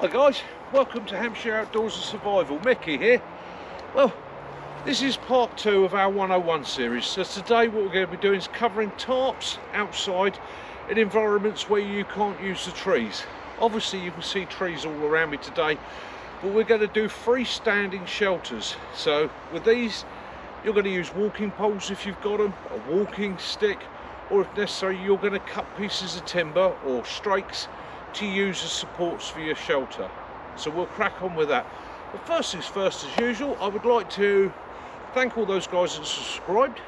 Hi guys, welcome to Hampshire Outdoors and Survival. Mickey here. Well, this is part 2 of our 101 series. So today what we're going to be doing is covering tarps outside in environments where you can't use the trees. Obviously you can see trees all around me today, but we're going to do freestanding shelters. So with these you're going to use walking poles if you've got them, a walking stick, or if necessary you're going to cut pieces of timber or strakes to use as supports for your shelter. So we'll crack on with that. But first things first, as usual, I would like to thank all those guys that subscribed,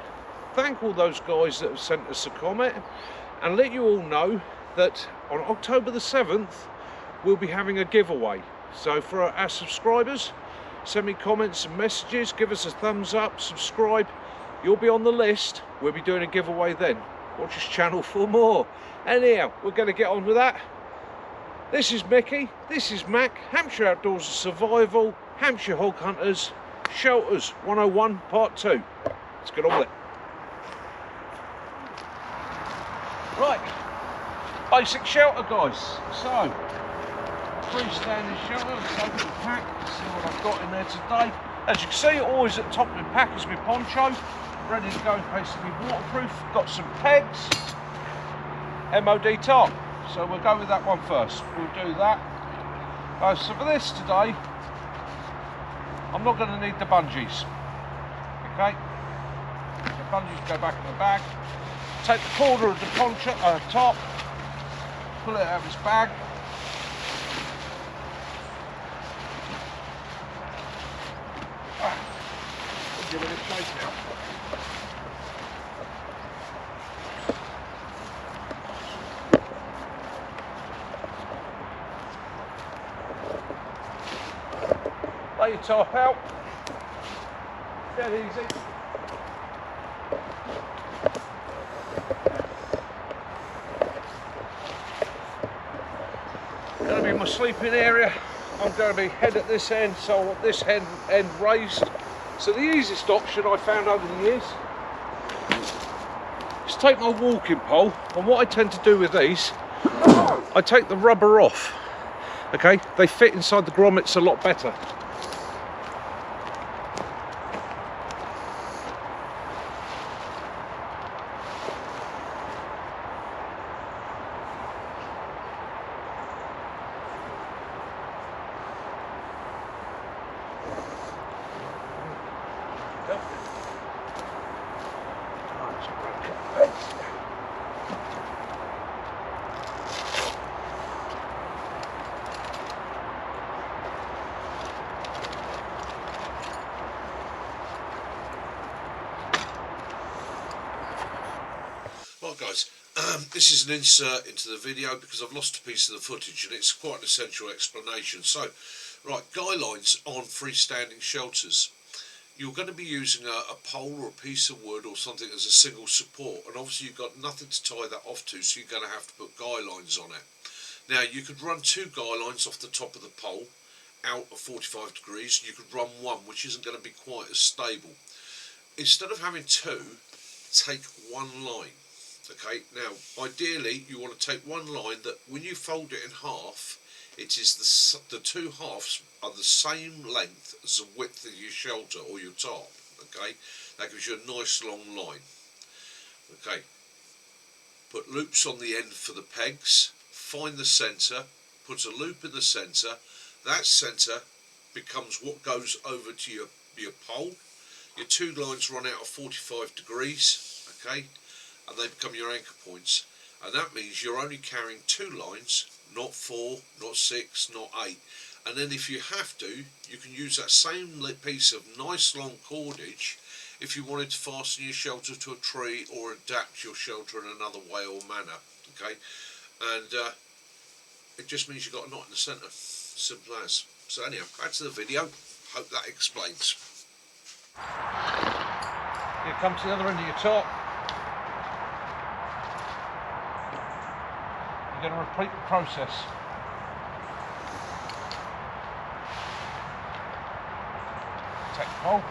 thank all those guys that have sent us a comment, and let you all know that on October the 7th we'll be having a giveaway. So for our subscribers, send me comments and messages, give us a thumbs up, subscribe, you'll be on the list. We'll be doing a giveaway then. Watch this channel for more. Anyhow, we're going to get on with that. This is Mickey, this is Mac, Hampshire Outdoors and Survival, Hampshire Hog Hunters, Shelters 101 Part 2. Let's get on with it. Right, basic shelter guys. So, freestanding shelter, let's open the pack, see what I've got in there today. As you can see, always at the top of the pack is my poncho, ready to go in case to be waterproof. Got some pegs, MOD tarp. So we'll go with that one first. We'll do that. So for this today, I'm not going to need the bungees. Okay. The bungees go back in the bag. Take the corner of the poncho, top, pull it out of its bag. Give it a shake now. Lay your top out, dead easy. Going to be my sleeping area. I'm going to be head at this end, so I want this end raised. So the easiest option I found over the years is take my walking pole, and what I tend to do with these, I take the rubber off. Okay, they fit inside the grommets a lot better. Right guys, this is an insert into the video because I've lost a piece of the footage and it's quite an essential explanation. So, right, guy lines on freestanding shelters. You're going to be using a pole or a piece of wood or something as a single support, and obviously you've got nothing to tie that off to, so you're going to have to put guy lines on it. Now you could run 2 guy lines off the top of the pole out at 45 degrees, you could run 1 which isn't going to be quite as stable. Instead of having 2, take 1 line. Okay, now ideally you want to take 1 line that when you fold it in half, it is the 2 halves are the same length as the width of your shelter or your tarp. Okay, that gives you a nice long line. Okay, put loops on the end for the pegs, find the centre, put a loop in the centre. That centre becomes what goes over to your pole. Your 2 lines run out at 45 degrees. Okay, and they become your anchor points, and that means you're only carrying 2 lines, not 4, not 6, not 8. And then if you have to, you can use that same piece of nice long cordage if you wanted to fasten your shelter to a tree or adapt your shelter in another way or manner. Okay, and it just means you've got a knot in the centre, simple as. So anyhow, back to the video, hope that explains. You come to the other end of your top. You're going to repeat the process. Take the pole,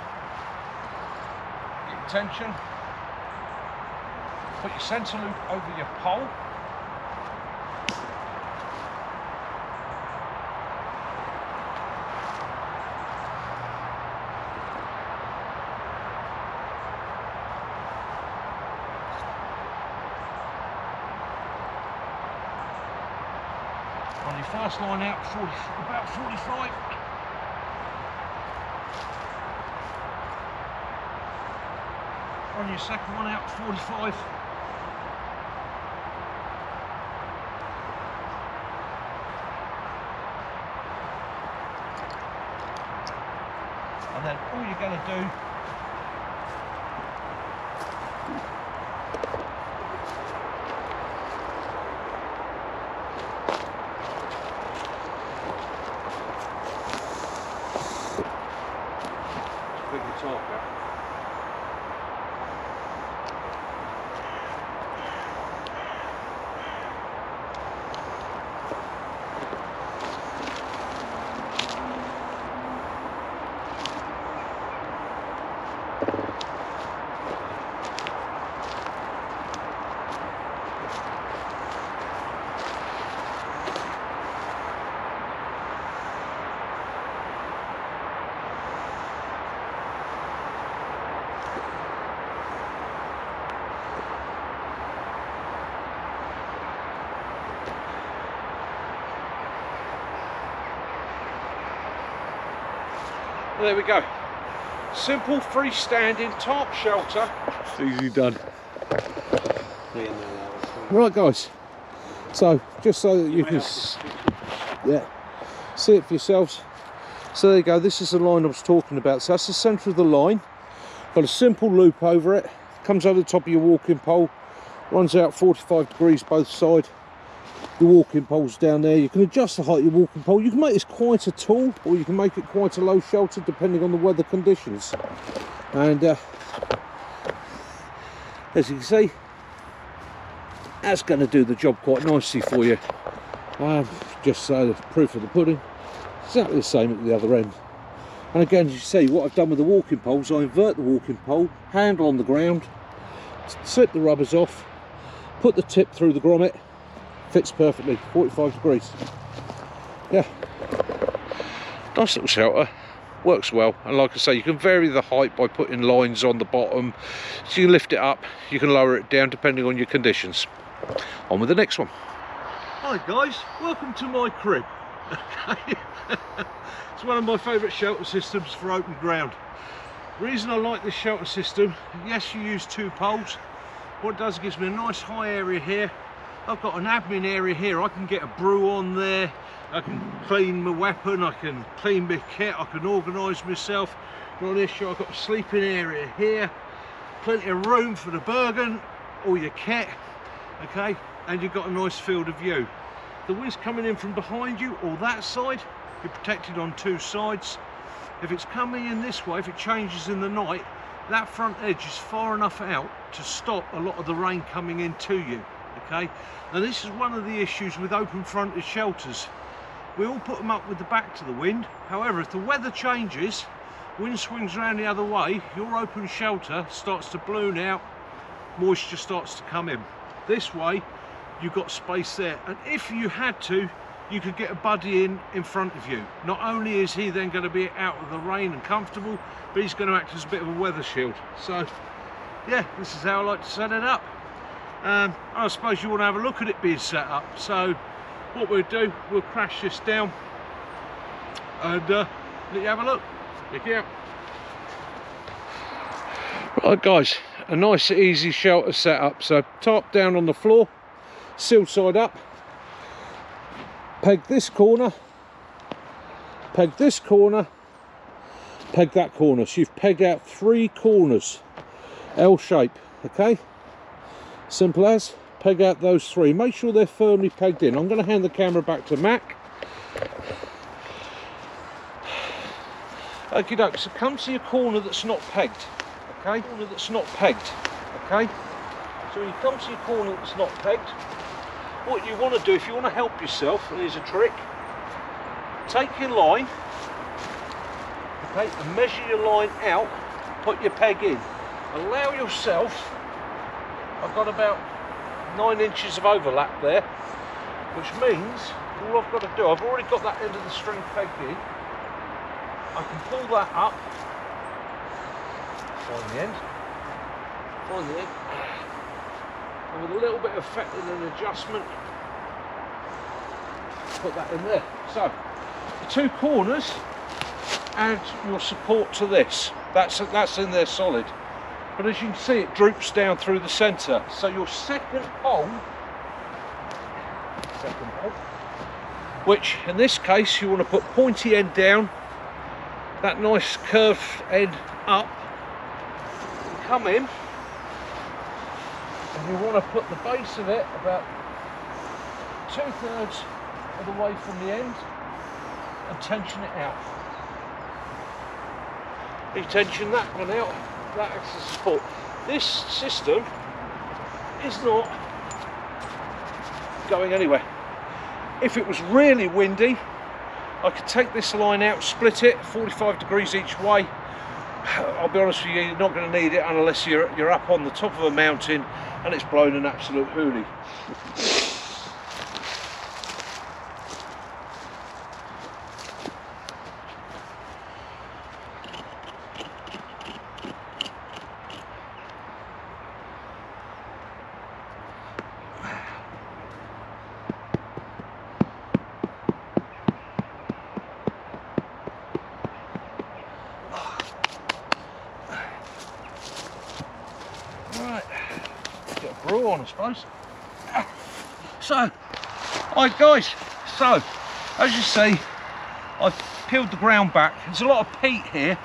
get your tension, put your centre loop over your pole, On your first line out, about 45. On your second one out, 45. And then all you're going to do pick the top out. There we go. Simple freestanding tarp shelter. Easy done. Right guys, so just so that you can see it for yourselves. So there you go, this is the line I was talking about. So that's the centre of the line. Got a simple loop over it. Comes over the top of your walking pole. Runs out 45 degrees both sides. Your walking pole's down there. You can adjust the height of your walking pole. You can make this quite a tall, or you can make it quite a low shelter depending on the weather conditions. And as you can see, that's going to do the job quite nicely for you. Just so the proof of the pudding, exactly the same at the other end. And again, as you see, what I've done with the walking poles, I invert the walking pole, handle on the ground, slip the rubbers off, put the tip through the grommet. Fits perfectly, 45 degrees. Yeah, nice little shelter, works well. And like I say, you can vary the height by putting lines on the bottom, so you can lift it up, you can lower it down depending on your conditions. On with the next one. Hi guys, welcome to my crib. It's one of my favourite shelter systems for open ground. The reason I like this shelter system, yes, you use 2 poles. What it does, it gives me a nice high area here. I've got an admin area here. I can get a brew on there, I can clean my weapon, I can clean my kit, I can organise myself. Not an issue. I've got a sleeping area here, plenty of room for the Bergen, all your kit, okay, and you've got a nice field of view. The wind's coming in from behind you or that side, you're protected on 2 sides. If it's coming in this way, if it changes in the night, that front edge is far enough out to stop a lot of the rain coming into you. Okay, and this is one of the issues with open fronted shelters. We all put them up with the back to the wind. However, if the weather changes, wind swings around the other way, your open shelter starts to balloon out, moisture starts to come in. This way you've got space there, and if you had to, you could get a buddy in front of you. Not only is he then going to be out of the rain and comfortable, but he's going to act as a bit of a weather shield. So yeah, this is how I like to set it up. I suppose you want to have a look at it being set up. So what we'll do, we'll crash this down and let you have a look. Check it out. Right guys, a nice easy shelter setup. So tarp down on the floor, sill side up, peg this corner, peg this corner, peg that corner. So you've pegged out 3 corners, L shape, okay? Simple as, peg out those 3. Make sure they're firmly pegged in. I'm going to hand the camera back to Mac. Okie doke, so come to your corner that's not pegged, okay? Corner that's not pegged, okay? So when you come to your corner that's not pegged, what you want to do, if you want to help yourself, and here's a trick, take your line, okay, and measure your line out, put your peg in. Allow yourself, I've got about 9 inches of overlap there, which means all I've got to do, I've already got that end of the string pegged in. I can pull that up, find the end, and with a little bit of fetting and adjustment, put that in there. So the two corners add your support to this. That's in there solid. But as you can see, it droops down through the centre. So your second hole, which in this case you want to put pointy end down, that nice curved end up, and come in, and you want to put the base of it about 2/3 of the way from the end and tension it out. You tension that one out, that acts as support. This system is not going anywhere. If it was really windy, I could take this line out, split it 45 degrees each way. I'll be honest with you, you're not going to need it unless you're up on the top of a mountain and it's blowing an absolute hoolie. Brew on, I suppose. So, alright guys, so as you see, I've peeled the ground back. There's a lot of peat here,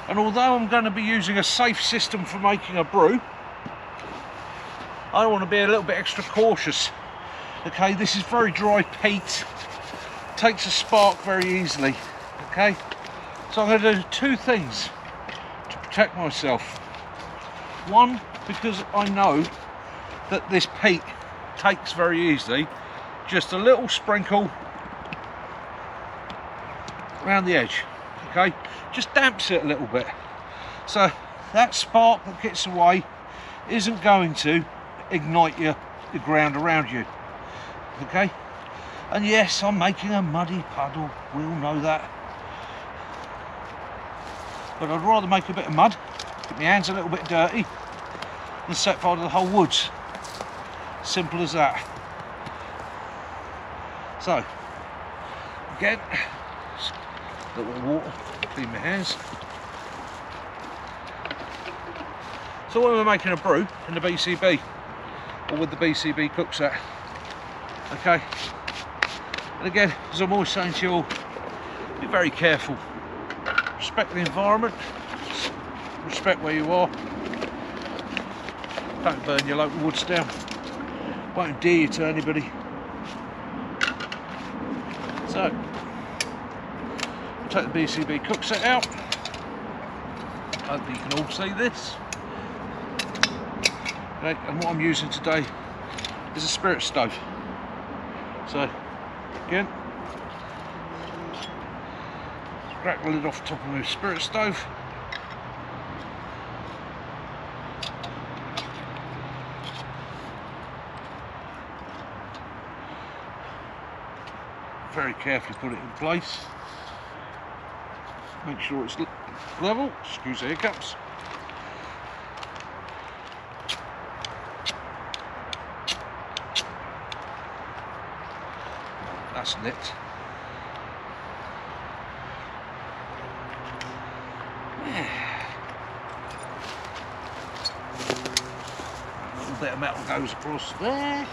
and although I'm going to be using a safe system for making a brew, I want to be a little bit extra cautious. Okay, this is very dry peat, takes a spark very easily. Okay, so I'm going to do two things to protect myself. One, because I know that this peat takes very easily, just a little sprinkle around the edge, okay, just damps it a little bit, so that spark that gets away isn't going to ignite the ground around you. Okay, and yes, I'm making a muddy puddle, we all know that, but I'd rather make a bit of mud, get my hands a little bit dirty, than set fire to the whole woods. Simple as that. So again, a little water, clean my hands. So when we're making a brew in the BCB, or with the BCB cook set, okay, and again, as I'm always saying to you all, be very careful, respect the environment, respect where you are, don't burn your local woods down. Won't endear you to anybody. So, take the BCB cook set out. Hopefully you can all see this. Okay, and what I'm using today is a spirit stove. So, again, crack the lid off the top of my spirit stove. Very carefully put it in place. Make sure it's level. Excuse the hiccups. That's lit. A little bit of metal goes across there.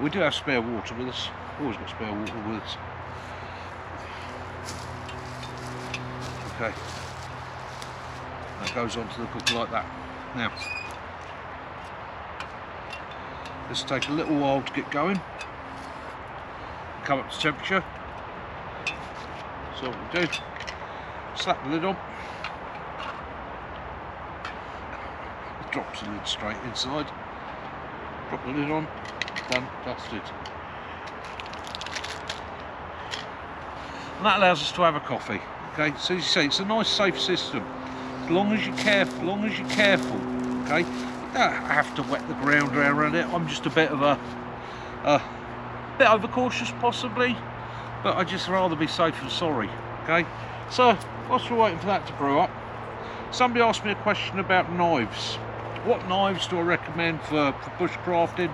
We do have spare water with us, always got spare water with us. Okay, that goes onto the cooker like that. Now, this will take a little while to get going, come up to temperature. So what we do, slap the lid on, it drops the lid straight inside, drop the lid on, done, dusted. And that allows us to have a coffee. Okay, so as you see, it's a nice safe system. As long as you're careful, okay? You don't have to wet the ground around it. I'm just a bit of a bit overcautious possibly, but I'd just rather be safe than sorry. Okay, so whilst we're waiting for that to brew up, somebody asked me a question about knives. What knives do I recommend for bushcrafting?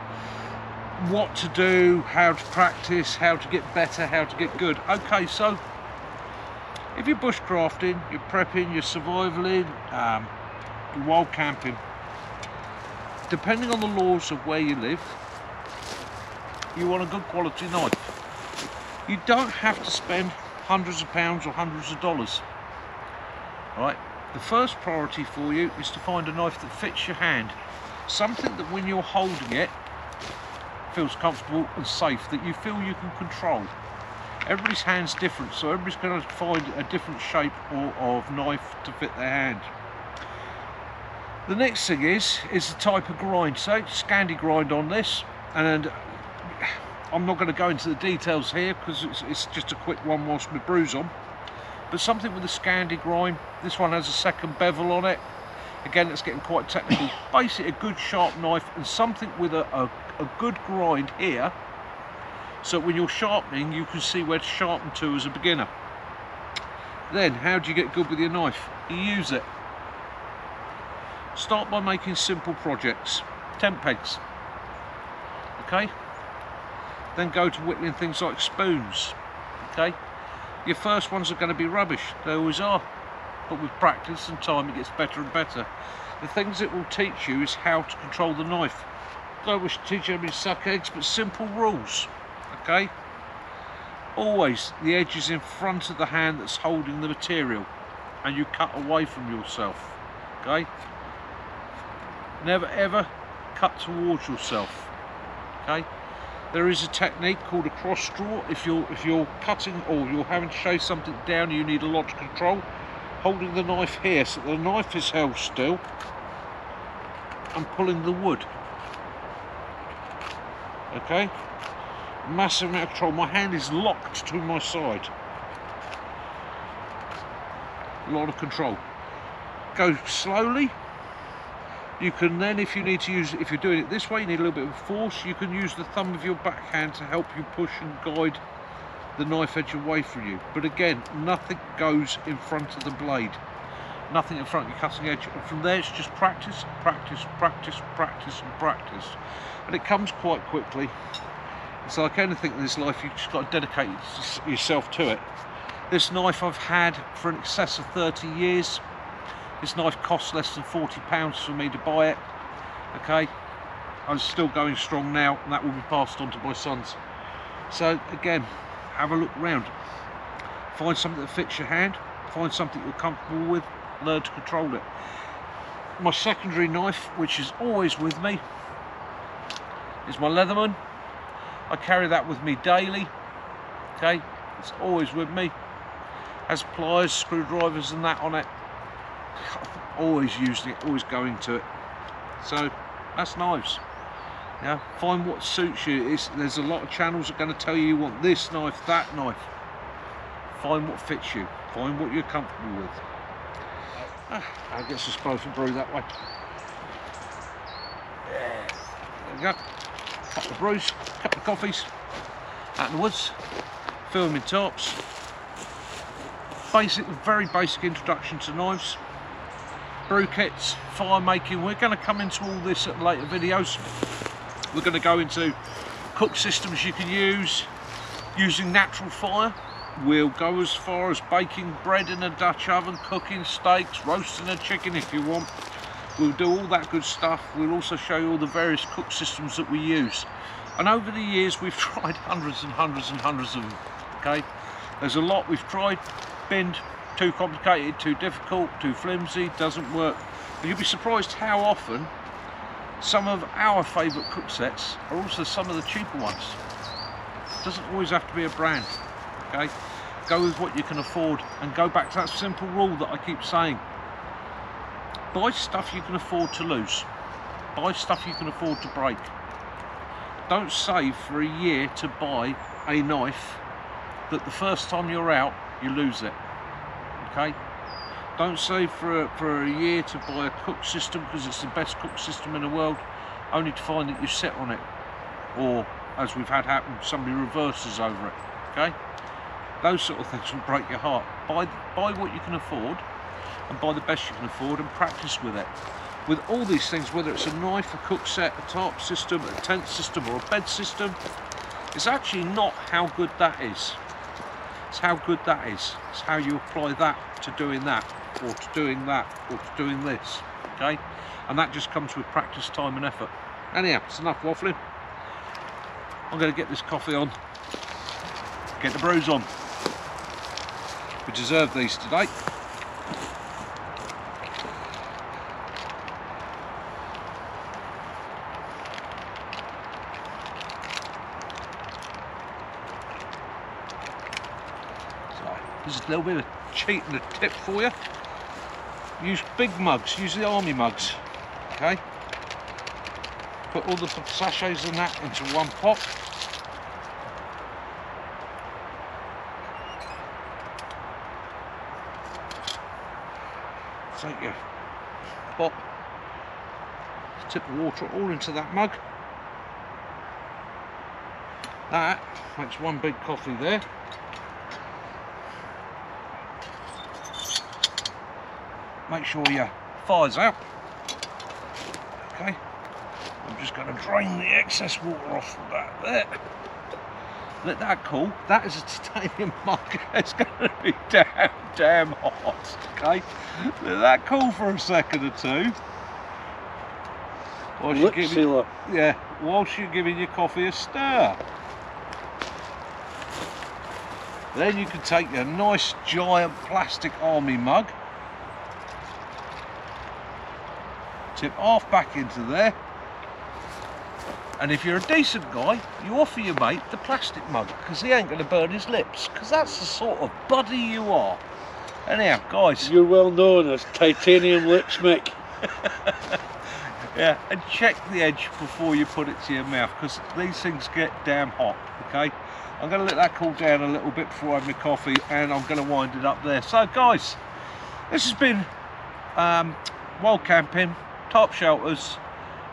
What to do, how to practice, how to get better, how to get good. Okay, so if you're bushcrafting, you're prepping, you're survivaling, you're wild camping, depending on the laws of where you live, you want a good quality knife. You don't have to spend hundreds of pounds or hundreds of dollars. Right? The first priority for you is to find a knife that fits your hand. Something that when you're holding it, feels comfortable and safe, that you feel you can control. Everybody's hand's different, so everybody's going to find a different shape of knife to fit their hand. The next thing is the type of grind. So Scandi grind on this, and I'm not going to go into the details here because it's just a quick one whilst my brew's on. But something with a Scandi grind. This one has a second bevel on it. Again, it's getting quite technical. Basically, a good sharp knife and something with a good grind here, so when you're sharpening, you can see where to sharpen to as a beginner. Then, how do you get good with your knife? You use it. Start by making simple projects, tent pegs. Okay. Then go to whittling things like spoons. Okay. Your first ones are going to be rubbish. They always are. But with practice and time, it gets better and better. The things it will teach you is how to control the knife. Don't wish to teach anybody to suck eggs, but simple rules. Okay. Always the edge is in front of the hand that's holding the material, and you cut away from yourself. Okay. Never ever cut towards yourself. Okay. There is a technique called a cross draw. If you're cutting or you're having to shave something down, you need a lot of control. Holding the knife here so the knife is held still, and pulling the wood. Okay. Massive amount of control. My hand is locked to my side. A lot of control. Go slowly. You can then, if you need to use, if you're doing it this way, you need a little bit of force, you can use the thumb of your backhand to help you push and guide the knife edge away from you. But again, nothing goes in front of the blade. Nothing in front of your cutting edge. And from there, it's just practice, practice, practice, practice, and practice. And it comes quite quickly. It's like anything in this life, you've just got to dedicate yourself to it. This knife I've had for in excess of 30 years. This knife costs less than £40 for me to buy it. Okay, I'm still going strong now, and that will be passed on to my sons. So again, have a look around. Find something that fits your hand. Find something you're comfortable with. Learn to control it. My secondary knife, which is always with me, is my Leatherman. I carry that with me daily. Okay, it's always with me. Has pliers, screwdrivers, and that on it. Always using it, always going to it. So that's knives. Yeah, find what suits you. There's a lot of channels that are going to tell you want this knife, that knife. Find what fits you. Find what you're comfortable with. I guess I suppose we'll brew that way. There we go. Couple of brews, couple of coffees, out in the woods, fill them in tops. Basic, very basic introduction to knives. Brew kits, fire making. We're going to come into all this at later videos. We're going to go into cook systems you can use, using natural fire. We'll go as far as baking bread in a Dutch oven, cooking steaks, roasting a chicken if you want. We'll do all that good stuff. We'll also show you all the various cook systems that we use. And over the years, we've tried hundreds and hundreds and hundreds of them. Okay, there's a lot we've tried. Binned, too complicated, too difficult, too flimsy, doesn't work. But you'll be surprised how often some of our favourite cook sets are also some of the cheaper ones. It doesn't always have to be a brand. Okay, go with what you can afford, and go back to that simple rule that I keep saying. Buy stuff you can afford to lose. Buy stuff you can afford to break. Don't save for a year to buy a knife that the first time you're out you lose it. Okay, don't save for a year to buy a cook system because it's the best cook system in the world, only to find that you sit on it, or as we've had happen, somebody reverses over it. Okay, those sort of things will break your heart. Buy what you can afford, and buy the best you can afford, and practice with it. With all these things, whether it's a knife, a cook set, a tarp system, a tent system, or a bed system, it's actually not how good that is. It's how good that is. It's how you apply that to doing that, or to doing that, or to doing this. Okay? And that just comes with practice, time, and effort. Anyhow, it's enough waffling. I'm going to get this coffee on, get the brews on. We deserve these today. There's a little bit of cheat and a tip for you. Use big mugs, use the army mugs. Okay? Put all the sachets and that into one pot. Take your pot, tip the water all into that mug. That makes one big coffee there. Make sure your fire's out. Okay, I'm just going to drain the excess water off of that there. Let that cool. That is a titanium mug. It's going to be damn hot. Okay, let that cool for a second or two. Whilst you're giving your coffee a stir. Then you can take your nice giant plastic army mug, tip half back into there, and if you're a decent guy, you offer your mate the plastic mug, because he ain't going to burn his lips, because that's the sort of buddy you are. Anyhow, guys, you're well known as titanium lips, Mick. Yeah, and check the edge before you put it to your mouth, because these things get damn hot. Okay, I'm going to let that cool down a little bit before I have my coffee, and I'm going to wind it up there. So guys, this has been Wild Camping Tarp Shelters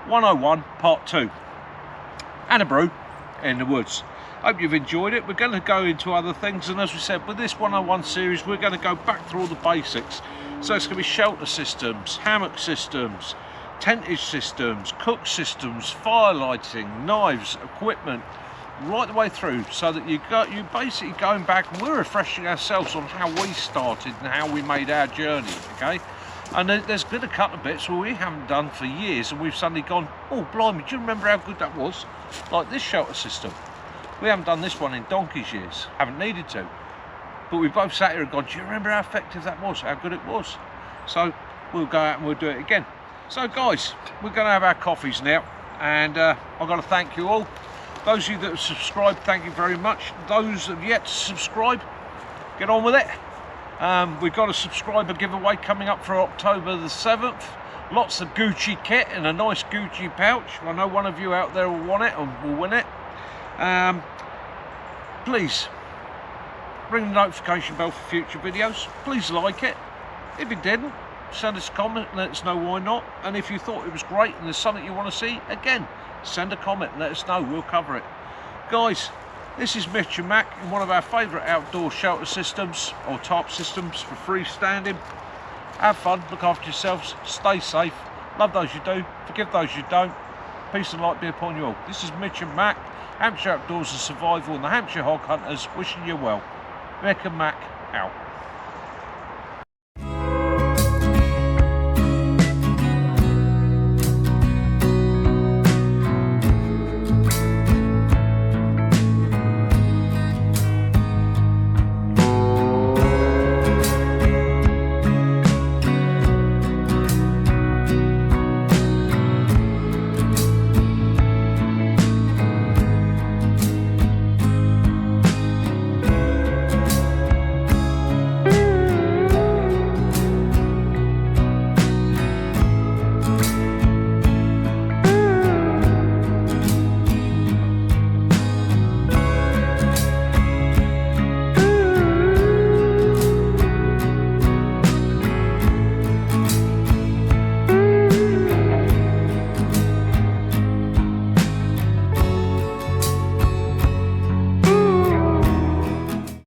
101 Part 2, and a brew in the woods. Hope you've enjoyed it. We're going to go into other things, and as we said, with this 101 series, we're going to go back through all the basics. So it's going to be shelter systems, hammock systems, tentage systems, cook systems, fire lighting, knives, equipment, right the way through, so that you basically going back and we're refreshing ourselves on how we started and how we made our journey. Okay, and there's been a couple of bits where we haven't done for years, and we've suddenly gone, oh blimey, do you remember how good that was? Like this shelter system, we haven't done this one in donkey's years, haven't needed to, but we both sat here and gone, do you remember how effective that was, how good it was? So we'll go out and we'll do it again. So guys, we're going to have our coffees now, and I've got to thank you all. Those of you that have subscribed, thank you very much. Those that have yet to subscribe, get on with it. We've got a subscriber giveaway coming up for October the 7th. Lots of Gucci kit in a nice Gucci pouch. I know one of you out there will want it and will win it. Please ring the notification bell for future videos. Please like it. If you didn't, send us a comment and let us know why not. And if you thought it was great and there's something you want to see, again, send a comment and let us know, we'll cover it. Guys, this is Mitch and Mac in one of our favourite outdoor shelter systems, or tarp systems for freestanding. Have fun, look after yourselves, stay safe, love those you do, forgive those you don't. Peace and light be upon you all. This is Mitch and Mac, Hampshire Outdoors and Survival, and the Hampshire Hog Hunters, wishing you well. Mick and Mac out.